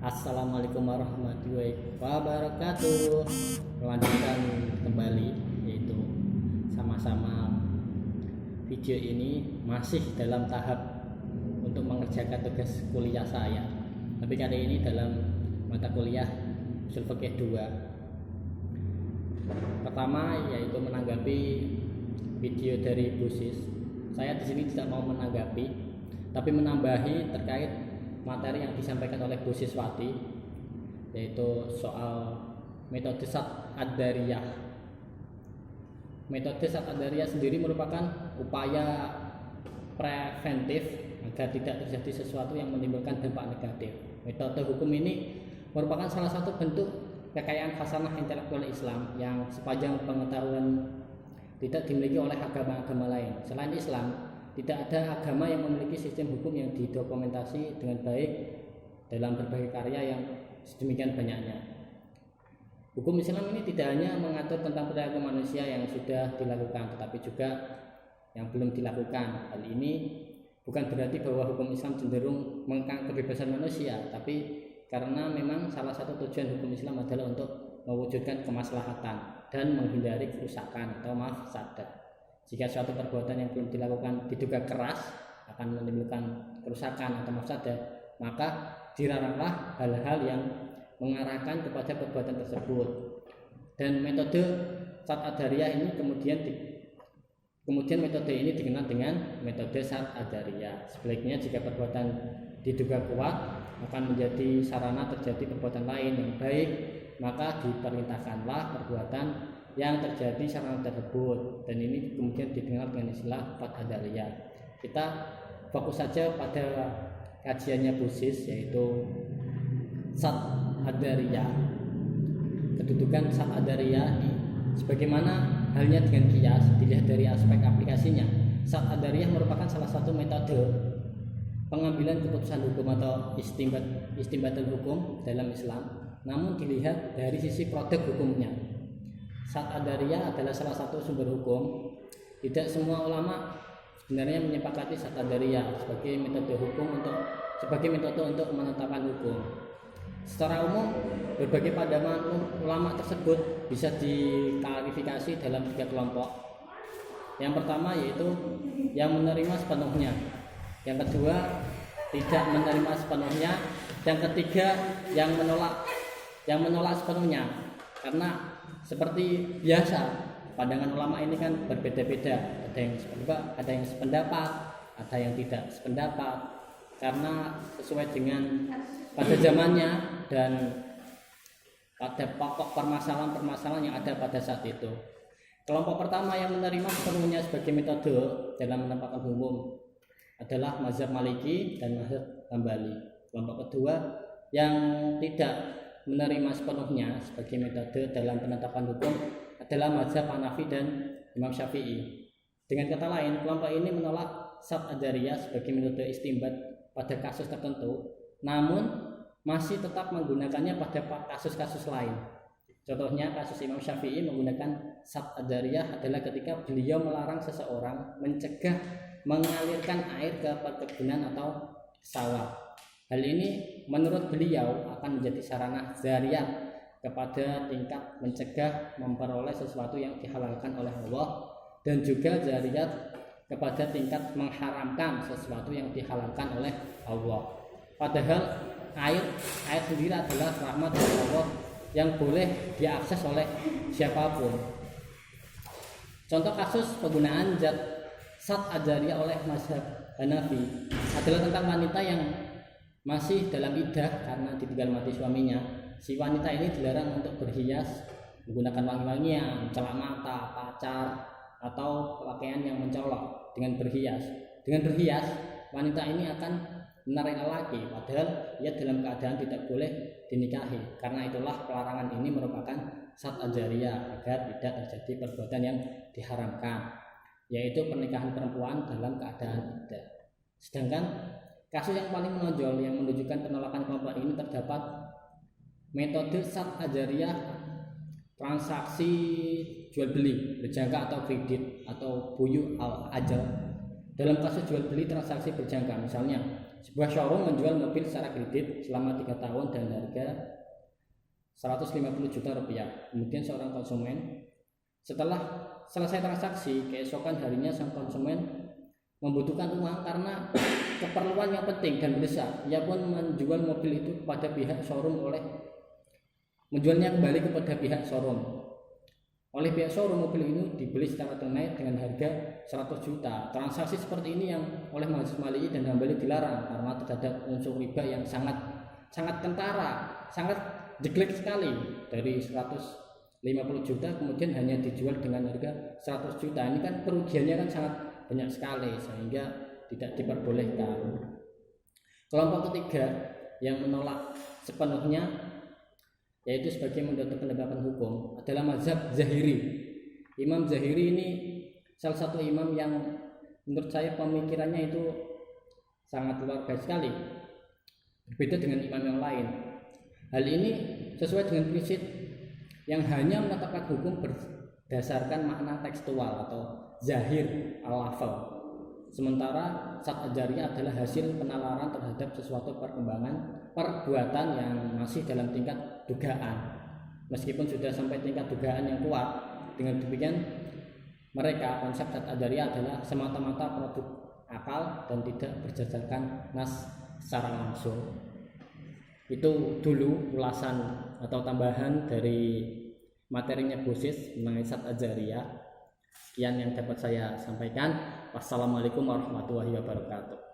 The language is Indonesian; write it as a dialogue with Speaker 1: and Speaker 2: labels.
Speaker 1: Assalamualaikum warahmatullahi wabarakatuh. Melanjutkan kembali, yaitu sama-sama video ini masih dalam tahap untuk mengerjakan tugas kuliah saya. Tapi kali ini dalam mata kuliah Ushul Fiqh 2. Pertama yaitu menanggapi video dari BUSIS. Saya di sini tidak mau menanggapi, tapi menambahi terkait materi yang disampaikan oleh Bu Siswati, yaitu soal metode Sat Ad-Dariyah. Metode Sat Ad-Dariyah sendiri merupakan upaya preventif agar tidak terjadi sesuatu yang menimbulkan dampak negatif. Metode hukum ini merupakan salah satu bentuk kekayaan khasanah intelektual Islam yang sepanjang pengetahuan tidak dimiliki oleh agama-agama lain. Selain Islam, tidak ada agama yang memiliki sistem hukum yang didokumentasi dengan baik dalam berbagai karya yang sedemikian banyaknya. Hukum Islam ini tidak hanya mengatur tentang perilaku manusia yang sudah dilakukan, tetapi juga yang belum dilakukan. Hal ini bukan berarti bahwa hukum Islam cenderung mengekang kebebasan manusia, tapi karena memang salah satu tujuan hukum Islam adalah untuk mewujudkan kemaslahatan dan menghindari kerusakan atau mafsadah. Jika suatu perbuatan yang belum dilakukan diduga keras akan menimbulkan kerusakan atau mafsadah, maka dilaranglah hal-hal yang mengarahkan kepada perbuatan tersebut. Dan metode Sat Ad-Dariyah ini kemudian metode ini dikenal dengan metode Sat Ad-Dariyah. Sebaliknya jika perbuatan diduga kuat akan menjadi sarana terjadi perbuatan lain yang baik, maka diperintahkanlah perbuatan yang terjadi sarana tersebut, dan ini kemudian dikenal dengan istilah Sat Ad-Dariyah. Kita fokus saja pada kajiannya BUSIS, yaitu Sat Ad-Dariyah. Kedudukan Sat Ad-Dariyah sebagaimana halnya dengan qiyas dilihat dari aspek aplikasinya. Sat Ad-Dariyah merupakan salah satu metode pengambilan keputusan hukum atau istinbatul hukum dalam Islam, namun dilihat dari sisi produk hukumnya. Sat Ad-Dariyah adalah salah satu sumber hukum. Tidak semua ulama sebenarnya menyepakati Sat Ad-Dariyah sebagai metode untuk menetapkan hukum. Secara umum, berbagai pandangan ulama tersebut bisa diklarifikasi dalam 3 kelompok. Yang pertama yaitu yang menerima sepenuhnya, yang kedua tidak menerima sepenuhnya, yang ketiga yang menolak sepenuhnya. Karena seperti biasa, pandangan ulama ini kan berbeda-beda. Ada yang sependapat, ada yang tidak sependapat, karena sesuai dengan pada zamannya dan pada pokok permasalahan yang ada pada saat itu. Kelompok pertama yang menerima sepenuhnya sebagai metode dalam menetapkan hukum adalah mazhab Maliki dan mazhab Hambali. Kelompok kedua yang tidak menerima sepenuhnya sebagai metode dalam penetapan hukum adalah mazhab Hanafi dan Imam Syafi'i. Dengan kata lain, kelompok ini menolak Sat Ad-Dariyah sebagai metode istinbat pada kasus tertentu, namun masih tetap menggunakannya pada kasus-kasus lain. Contohnya kasus Imam Syafi'i menggunakan Sat Ad-Dariyah adalah ketika beliau melarang seseorang mencegah mengalirkan air ke perkebunan atau sawah. Hal ini menurut beliau akan menjadi sarana zariyah kepada tingkat mencegah memperoleh sesuatu yang dihalalkan oleh Allah, dan juga zariyah kepada tingkat mengharamkan sesuatu yang dihalalkan oleh Allah. Padahal air sendiri adalah rahmat dari Allah yang boleh diakses oleh siapapun. Contoh kasus penggunaan Sat Ad-Dariyah oleh mazhab Hanafi adalah tentang wanita yang masih dalam iddah karena ditinggal mati suaminya. Si wanita ini dilarang untuk berhias, menggunakan wangi-wangian, celak mata, pacar, atau pakaian yang mencolok. Dengan berhias, wanita ini akan menarik lelaki, padahal ia dalam keadaan tidak boleh dinikahi. Karena itulah pelarangan ini merupakan Sat Ad-Dariyah agar tidak terjadi perbuatan yang diharamkan, yaitu pernikahan perempuan dalam keadaan iddah. Sedangkan kasus yang paling menonjol yang menunjukkan penolakan kelompok ini terdapat metode Sat Ad-Dariyah transaksi jual beli berjangka atau kredit atau buyu al ajal. Dalam kasus jual beli transaksi berjangka, misalnya Sebuah showroom menjual mobil secara kredit selama 3 tahun dan harga 150 juta rupiah. Kemudian seorang konsumen setelah selesai transaksi, keesokan harinya sang konsumen membutuhkan uang karena keperluan yang penting dan mendesak. Ia pun menjual mobil itu kepada pihak showroom menjualnya kembali kepada pihak showroom. Oleh pihak showroom, mobil ini dibeli secara tunai dengan harga 100 juta. Transaksi seperti ini yang oleh Majelis Mali'i dan Hambali dilarang karena terdapat unsur riba yang sangat kentara, sangat jelek sekali. Dari 150 juta kemudian hanya dijual dengan harga 100 juta. Ini kan kerugiannya kan sangat banyak sekali sehingga tidak diperbolehkan. Kelompok ketiga yang menolak sepenuhnya yaitu sebagai menurut pendekatan hukum adalah mazhab Zahiri. Imam Zahiri ini salah satu imam yang menurut saya pemikirannya itu sangat luar biasa sekali, berbeda dengan imam yang lain. Hal ini sesuai dengan prinsip yang hanya menetapkan hukum berdasarkan makna tekstual atau zahir al-lafal. Sementara Syad Ajariyah adalah hasil penalaran terhadap sesuatu perbuatan yang masih dalam tingkat dugaan. Meskipun sudah sampai tingkat dugaan yang kuat, dengan demikian mereka konsep Syad Ajariyah adalah semata-mata produk akal dan tidak berdasarkan nas secara langsung. Itu dulu ulasan atau tambahan dari materinya Bosis mengenai Syad Ajariyah. Sekian yang dapat saya sampaikan. Wassalamualaikum warahmatullahi wabarakatuh.